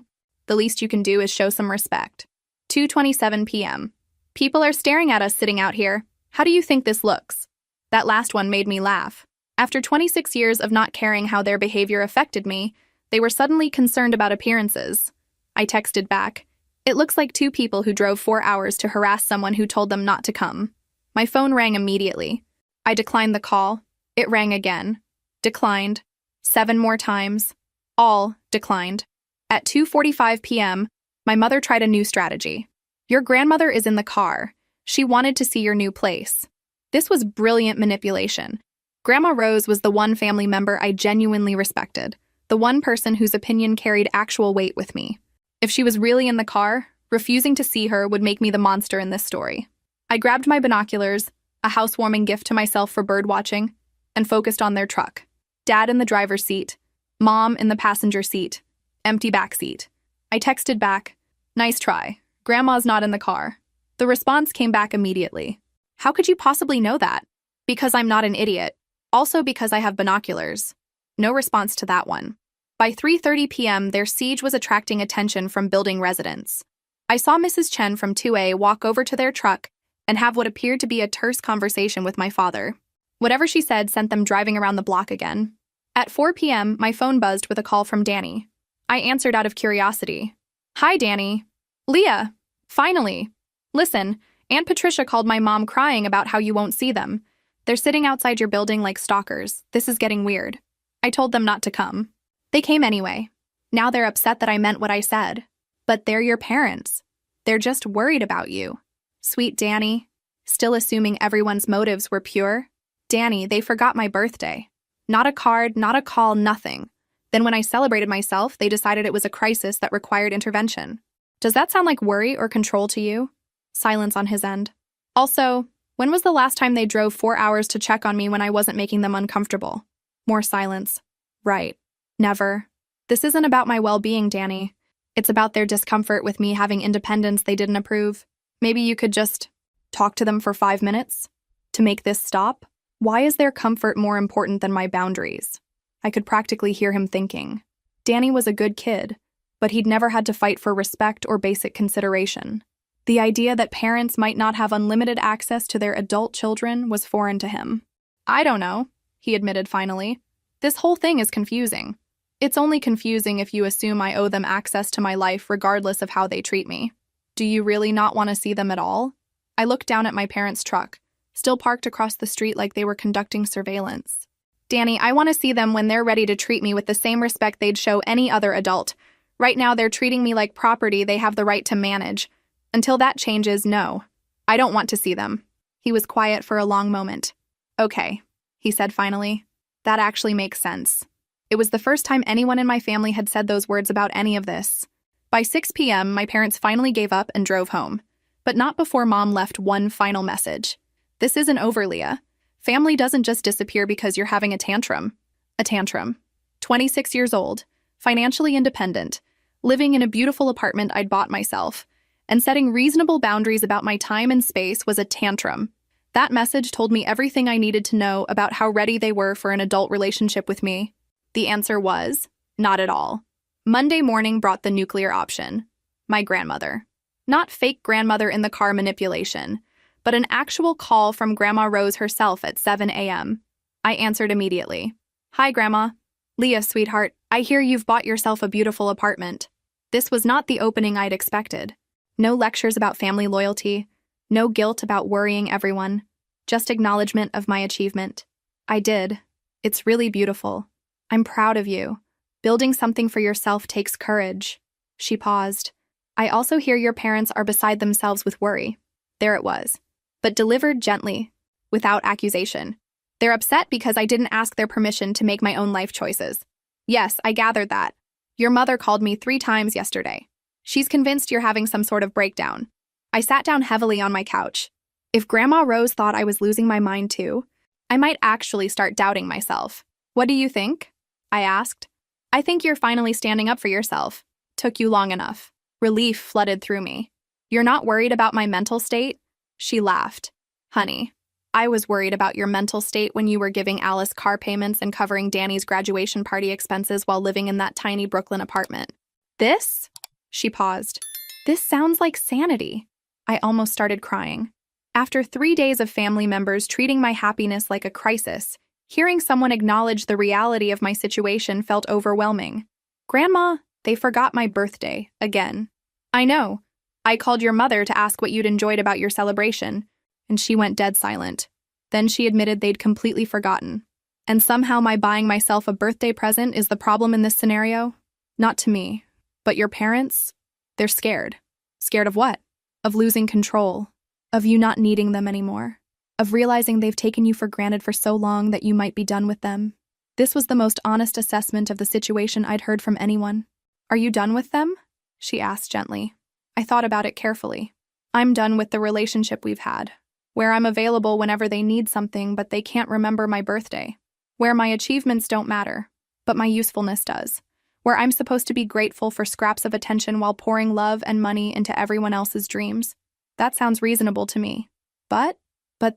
[SPEAKER 1] The least you can do is show some respect." 2:27 p.m. "People are staring at us sitting out here. How do you think this looks?" That last one made me laugh. After 26 years of not caring how their behavior affected me, they were suddenly concerned about appearances. I texted back, "It looks like 2 people who drove 4 hours to harass someone who told them not to come." My phone rang immediately. I declined the call. It rang again. Declined. 7 more times. All declined. At 2:45 p.m., my mother tried a new strategy. "Your grandmother is in the car. She wanted to see your new place." This was brilliant manipulation. Grandma Rose was the one family member I genuinely respected, the one person whose opinion carried actual weight with me. If she was really in the car, refusing to see her would make me the monster in this story. I grabbed my binoculars, a housewarming gift to myself for birdwatching, and focused on their truck. Dad in the driver's seat, Mom in the passenger seat, empty back seat. I texted back, "Nice try. Grandma's not in the car." The response came back immediately. "How could you possibly know that?" "Because I'm not an idiot. Also because I have binoculars." No response to that one. By 3:30 p.m., their siege was attracting attention from building residents. I saw Mrs. Chen from 2A walk over to their truck and have what appeared to be a terse conversation with my father. Whatever she said sent them driving around the block again. At 4 p.m., my phone buzzed with a call from Danny. I answered out of curiosity. "Hi, Danny." "Leah, finally. Listen, Aunt Patricia called my mom crying about how you won't see them. They're sitting outside your building like stalkers. This is getting weird." I told them not to come. They came anyway. Now they're upset that I meant what I said. But they're your parents. They're just worried about you. Sweet Danny. Still assuming everyone's motives were pure. Danny, they forgot my birthday. Not a card, not a call, nothing. Then when I celebrated myself, they decided it was a crisis that required intervention. Does that sound like worry or control to you? Silence on his end. Also, when was the last time they drove 4 hours to check on me when I wasn't making them uncomfortable? More silence. Right. Never. This isn't about my well-being, Danny. It's about their discomfort with me having independence they didn't approve. Maybe you could just talk to them for 5 minutes to make this stop? Why is their comfort more important than my boundaries? I could practically hear him thinking. Danny was a good kid, but he'd never had to fight for respect or basic consideration. The idea that parents might not have unlimited access to their adult children was foreign to him. "I don't know," he admitted finally. "This whole thing is confusing. It's only confusing if you assume I owe them access to my life regardless of how they treat me. Do you really not want to see them at all?" I looked down at my parents' truck, still parked across the street like they were conducting surveillance. "Danny, I want to see them when they're ready to treat me with the same respect they'd show any other adult. Right now, they're treating me like property they have the right to manage. Until that changes, no. I don't want to see them." He was quiet for a long moment. "Okay," he said finally. "That actually makes sense." It was the first time anyone in my family had said those words about any of this. By 6 p.m., my parents finally gave up and drove home. But not before Mom left one final message. "This isn't over, Leah. Family doesn't just disappear because you're having a tantrum." A tantrum. 26 years old, financially independent, living in a beautiful apartment I'd bought myself, and setting reasonable boundaries about my time and space was a tantrum. That message told me everything I needed to know about how ready they were for an adult relationship with me. The answer was, not at all. Monday morning brought the nuclear option. My grandmother. Not fake grandmother in the car manipulation, but an actual call from Grandma Rose herself at 7 a.m. I answered immediately. "Hi, Grandma." "Leah, sweetheart, I hear you've bought yourself a beautiful apartment." This was not the opening I'd expected. No lectures about family loyalty, no guilt about worrying everyone, just acknowledgement of my achievement. "I did. It's really beautiful. I'm proud of you. Building something for yourself takes courage." She paused. "I also hear your parents are beside themselves with worry." There it was. But delivered gently, without accusation. "They're upset because I didn't ask their permission to make my own life choices." "Yes, I gathered that. Your mother called me 3 times yesterday. She's convinced you're having some sort of breakdown." I sat down heavily on my couch. If Grandma Rose thought I was losing my mind too, I might actually start doubting myself. "What do you think?" I asked. "I think you're finally standing up for yourself. Took you long enough." Relief flooded through me. "You're not worried about my mental state?" She laughed. "Honey, I was worried about your mental state when you were giving Alice car payments and covering Danny's graduation party expenses while living in that tiny Brooklyn apartment." "This?" She paused. "This sounds like sanity." I almost started crying. After 3 days of family members treating my happiness like a crisis, hearing someone acknowledge the reality of my situation felt overwhelming. "Grandma, they forgot my birthday, again." "I know. I called your mother to ask what you'd enjoyed about your celebration, and she went dead silent. Then she admitted they'd completely forgotten. And somehow my buying myself a birthday present is the problem in this scenario? Not to me. But your parents? They're scared. Scared of what? Of losing control. Of you not needing them anymore. Of realizing they've taken you for granted for so long that you might be done with them. This was the most honest assessment of the situation I'd heard from anyone. "Are you done with them?" she asked gently. I thought about it carefully. "I'm done with the relationship we've had, where I'm available whenever they need something but they can't remember my birthday. Where my achievements don't matter, but my usefulness does. Where I'm supposed to be grateful for scraps of attention while pouring love and money into everyone else's dreams. That sounds reasonable to me. But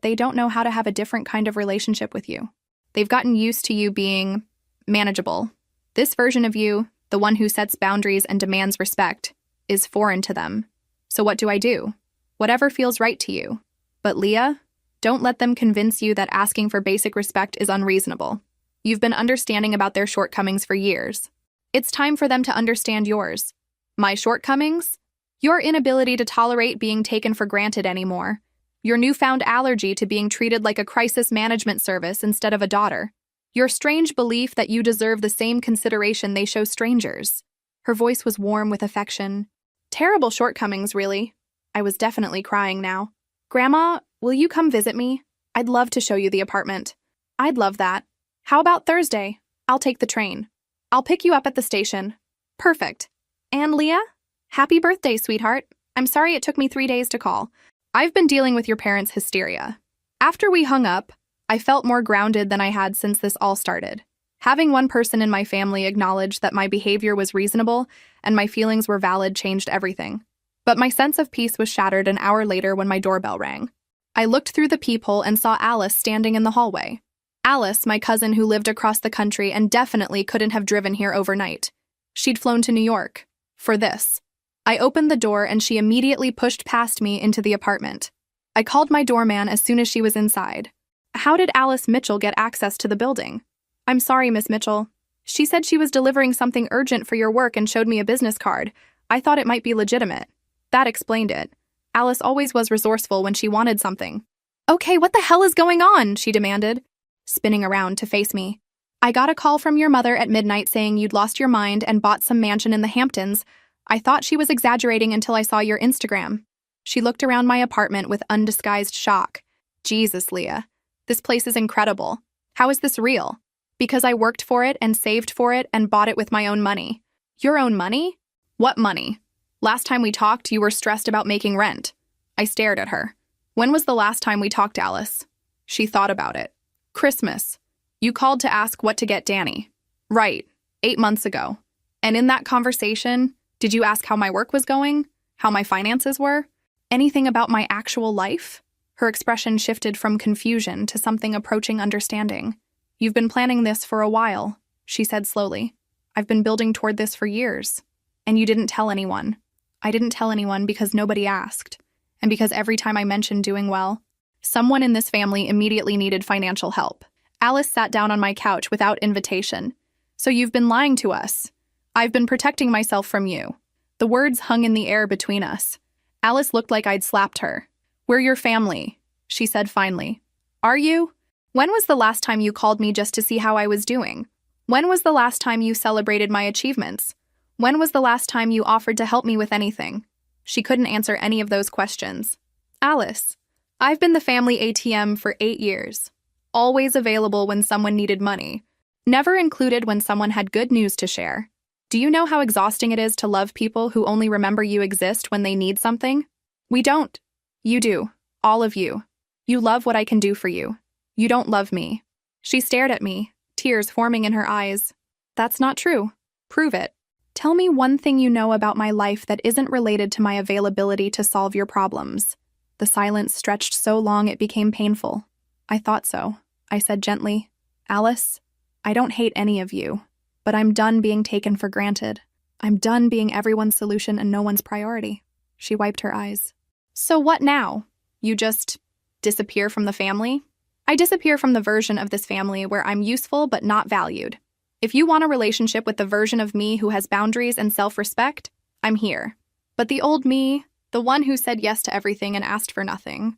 [SPEAKER 1] they don't know how to have a different kind of relationship with you. They've gotten used to you being manageable. This version of you, the one who sets boundaries and demands respect, is foreign to them. So what do I do? Whatever feels right to you. But Leah, don't let them convince you that asking for basic respect is unreasonable. You've been understanding about their shortcomings for years. It's time for them to understand yours. My shortcomings? Your inability to tolerate being taken for granted anymore. Your newfound allergy to being treated like a crisis management service instead of a daughter. Your strange belief that you deserve the same consideration they show strangers. Her voice was warm with affection. Terrible shortcomings, really. I was definitely crying now. Grandma, will you come visit me? I'd love to show you the apartment. I'd love that. How about Thursday? I'll take the train. I'll pick you up at the station. Perfect. And Leah? Happy birthday, sweetheart. I'm sorry it took me 3 days to call. I've been dealing with your parents' hysteria. After we hung up, I felt more grounded than I had since this all started. Having one person in my family acknowledge that my behavior was reasonable and my feelings were valid changed everything. But my sense of peace was shattered an hour later when my doorbell rang. I looked through the peephole and saw Alice standing in the hallway. Alice, my cousin who lived across the country and definitely couldn't have driven here overnight. She'd flown to New York. For this. I opened the door and she immediately pushed past me into the apartment. I called my doorman as soon as she was inside. How did Alice Mitchell get access to the building? I'm sorry, Miss Mitchell. She said she was delivering something urgent for your work and showed me a business card. I thought it might be legitimate. That explained it. Alice always was resourceful when she wanted something. Okay, what the hell is going on? She demanded, spinning around to face me. I got a call from your mother at midnight saying you'd lost your mind and bought some mansion in the Hamptons. I thought she was exaggerating until I saw your Instagram. She looked around my apartment with undisguised shock. Jesus, Leah. This place is incredible. How is this real? Because I worked for it and saved for it and bought it with my own money. Your own money? What money? Last time we talked, you were stressed about making rent. I stared at her. When was the last time we talked, Alice? She thought about it. Christmas. You called to ask what to get Danny. Right, 8 months ago. And in that conversation, did you ask how my work was going? How my finances were? Anything about my actual life? Her expression shifted from confusion to something approaching understanding. You've been planning this for a while, she said slowly. I've been building toward this for years. And you didn't tell anyone. I didn't tell anyone because nobody asked. And because every time I mentioned doing well, someone in this family immediately needed financial help. Alice sat down on my couch without invitation. So you've been lying to us. I've been protecting myself from you. The words hung in the air between us. Alice looked like I'd slapped her. We're your family, she said finally. Are you? When was the last time you called me just to see how I was doing? When was the last time you celebrated my achievements? When was the last time you offered to help me with anything? She couldn't answer any of those questions. Alice, I've been the family ATM for 8 years. Always available when someone needed money. Never included when someone had good news to share. Do you know how exhausting it is to love people who only remember you exist when they need something? We don't. You do. All of you. You love what I can do for you. You don't love me. She stared at me, tears forming in her eyes. That's not true. Prove it. Tell me one thing you know about my life that isn't related to my availability to solve your problems. The silence stretched so long it became painful. I thought so, I said gently. Alice, I don't hate any of you, but I'm done being taken for granted. I'm done being everyone's solution and no one's priority. She wiped her eyes. So what now? You just disappear from the family? I disappear from the version of this family where I'm useful but not valued. If you want a relationship with the version of me who has boundaries and self-respect, I'm here. But the old me, the one who said yes to everything and asked for nothing,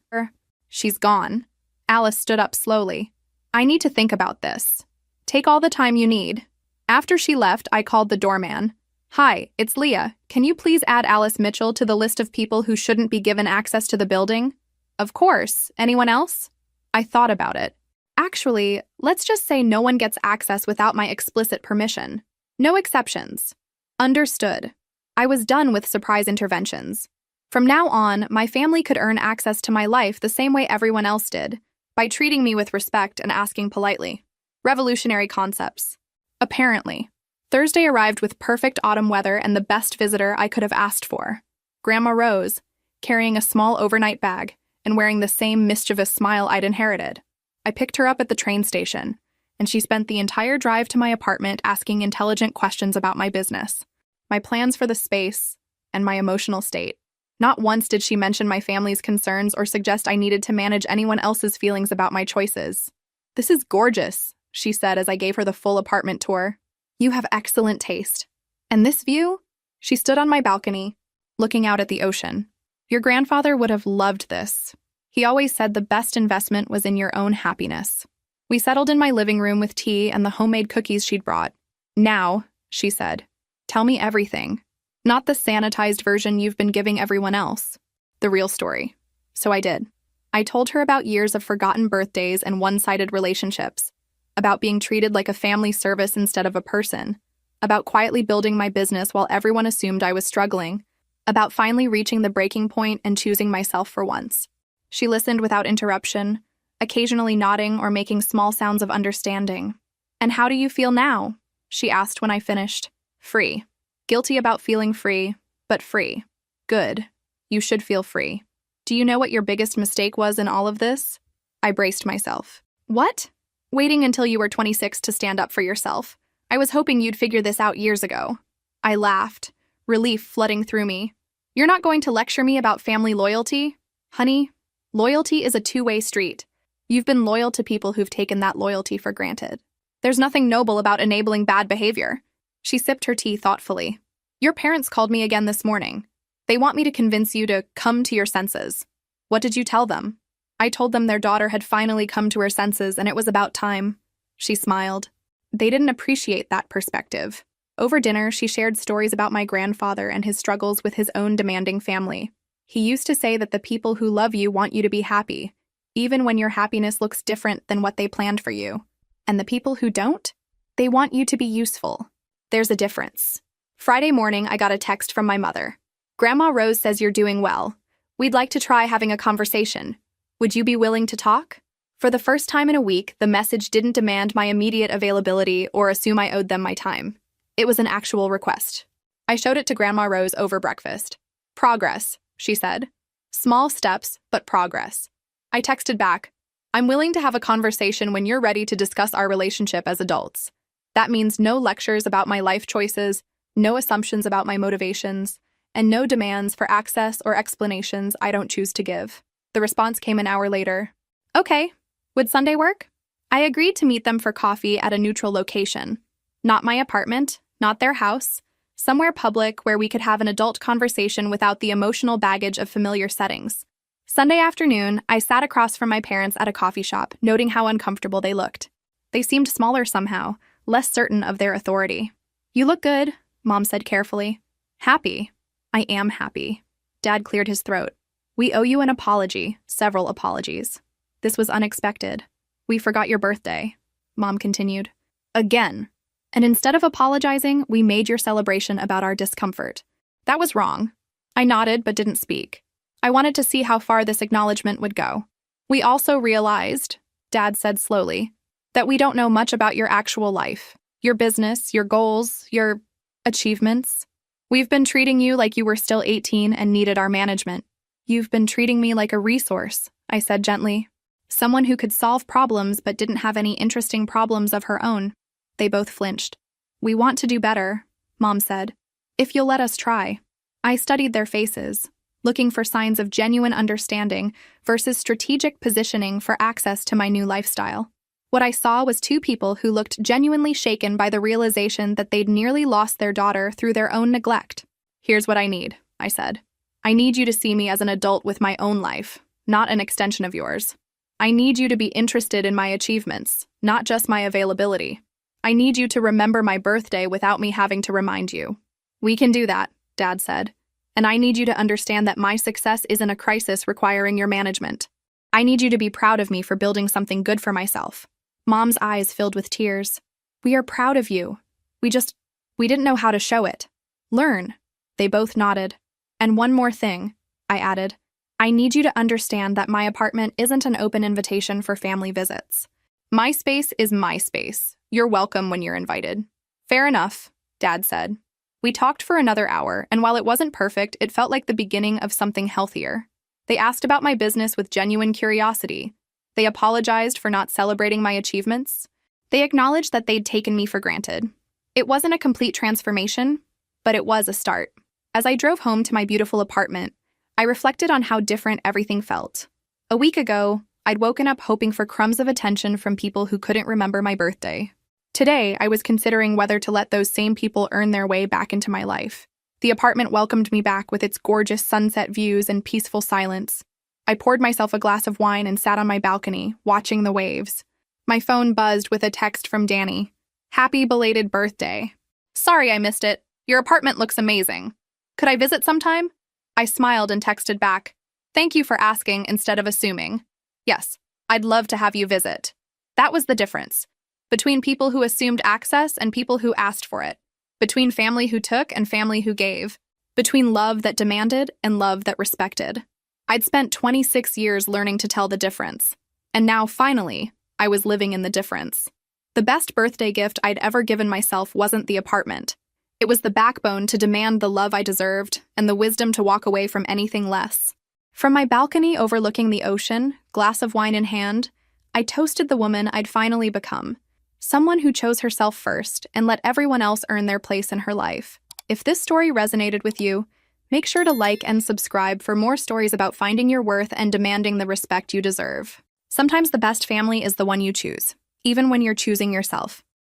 [SPEAKER 1] she's gone. Alice stood up slowly. I need to think about this. Take all the time you need. After she left, I called the doorman. Hi, it's Leah. Can you please add Alice Mitchell to the list of people who shouldn't be given access to the building? Of course. Anyone else? I thought about it. Actually, let's just say no one gets access without my explicit permission. No exceptions. Understood. I was done with surprise interventions. From now on, my family could earn access to my life the same way everyone else did, by treating me with respect and asking politely. Revolutionary concepts. Apparently. Thursday arrived with perfect autumn weather and the best visitor I could have asked for. Grandma Rose, carrying a small overnight bag and wearing the same mischievous smile I'd inherited. I picked her up at the train station, and she spent the entire drive to my apartment asking intelligent questions about my business, my plans for the space, and my emotional state. Not once did she mention my family's concerns or suggest I needed to manage anyone else's feelings about my choices. "This is gorgeous," she said as I gave her the full apartment tour. "You have excellent taste. And this view?" She stood on my balcony, looking out at the ocean. "Your grandfather would have loved this. He always said the best investment was in your own happiness." We settled in my living room with tea and the homemade cookies she'd brought. "Now," she said, "tell me everything. Not the sanitized version you've been giving everyone else. The real story." So I did. I told her about years of forgotten birthdays and one-sided relationships, about being treated like a family service instead of a person, about quietly building my business while everyone assumed I was struggling, about finally reaching the breaking point and choosing myself for once. She listened without interruption, occasionally nodding or making small sounds of understanding. "And how do you feel now?" she asked when I finished. "Free. Guilty about feeling free, but free. Good. You should feel free. Do you know what your biggest mistake was in all of this?" I braced myself. "What?" "Waiting until you were 26 to stand up for yourself. I was hoping you'd figure this out years ago." I laughed, relief flooding through me. "You're not going to lecture me about family loyalty? Honey, loyalty is a two-way street. You've been loyal to people who've taken that loyalty for granted. There's nothing noble about enabling bad behavior." She sipped her tea thoughtfully. "Your parents called me again this morning. They want me to convince you to come to your senses." "What did you tell them?" "I told them their daughter had finally come to her senses and it was about time." She smiled. They didn't appreciate that perspective. Over dinner, she shared stories about my grandfather and his struggles with his own demanding family. "He used to say that the people who love you want you to be happy, even when your happiness looks different than what they planned for you. And the people who don't? They want you to be useful. There's a difference." Friday morning, I got a text from my mother. "Grandma Rose says you're doing well. We'd like to try having a conversation. Would you be willing to talk?" For the first time in a week, the message didn't demand my immediate availability or assume I owed them my time. It was an actual request. I showed it to Grandma Rose over breakfast. "Progress," she said. "Small steps, but progress." I texted back, "I'm willing to have a conversation when you're ready to discuss our relationship as adults. That means no lectures about my life choices, no assumptions about my motivations, and no demands for access or explanations I don't choose to give." The response came an hour later. "Okay, would Sunday work?" I agreed to meet them for coffee at a neutral location. Not my apartment, not their house, somewhere public where we could have an adult conversation without the emotional baggage of familiar settings. Sunday afternoon, I sat across from my parents at a coffee shop, noting how uncomfortable they looked. They seemed smaller somehow, less certain of their authority. "You look good," Mom said carefully. "Happy?" "I am happy." Dad cleared his throat. "We owe you an apology, several apologies. This was unexpected. We forgot your birthday," Mom continued. "Again. And instead of apologizing, we made your celebration about our discomfort. That was wrong." I nodded but didn't speak. I wanted to see how far this acknowledgement would go. "We also realized," Dad said slowly, "that we don't know much about your actual life, your business, your goals, your achievements. We've been treating you like you were still 18 and needed our management. You've been treating me like a resource," I said gently. "Someone who could solve problems but didn't have any interesting problems of her own." They both flinched. "We want to do better," Mom said. "If you'll let us try." I studied their faces, looking for signs of genuine understanding versus strategic positioning for access to my new lifestyle. What I saw was two people who looked genuinely shaken by the realization that they'd nearly lost their daughter through their own neglect. "Here's what I need," I said. "I need you to see me as an adult with my own life, not an extension of yours. I need you to be interested in my achievements, not just my availability. I need you to remember my birthday without me having to remind you." "We can do that," Dad said. "And I need you to understand that my success isn't a crisis requiring your management. I need you to be proud of me for building something good for myself." Mom's eyes filled with tears. "We are proud of you. We didn't know how to show it." "Learn." They both nodded. "And one more thing," I added. "I need you to understand that my apartment isn't an open invitation for family visits. My space is my space. You're welcome when you're invited." "Fair enough," Dad said. We talked for another hour, and while it wasn't perfect, it felt like the beginning of something healthier. They asked about my business with genuine curiosity. They apologized for not celebrating my achievements. They acknowledged that they'd taken me for granted. It wasn't a complete transformation, but it was a start. As I drove home to my beautiful apartment, I reflected on how different everything felt. A week ago, I'd woken up hoping for crumbs of attention from people who couldn't remember my birthday. Today, I was considering whether to let those same people earn their way back into my life. The apartment welcomed me back with its gorgeous sunset views and peaceful silence. I poured myself a glass of wine and sat on my balcony, watching the waves. My phone buzzed with a text from Danny. "Happy belated birthday. Sorry I missed it. Your apartment looks amazing. Could I visit sometime?" I smiled and texted back, "Thank you for asking instead of assuming. Yes, I'd love to have you visit." That was the difference. Between people who assumed access and people who asked for it. Between family who took and family who gave. Between love that demanded and love that respected. I'd spent 26 years learning to tell the difference. And now, finally, I was living in the difference. The best birthday gift I'd ever given myself wasn't the apartment. It was the backbone to demand the love I deserved and the wisdom to walk away from anything less. From my balcony overlooking the ocean, glass of wine in hand, I toasted the woman I'd finally become. Someone who chose herself first and let everyone else earn their place in her life. If this story resonated with you, make sure to like and subscribe for more stories about finding your worth and demanding the respect you deserve. Sometimes the best family is the one you choose, even when you're choosing yourself.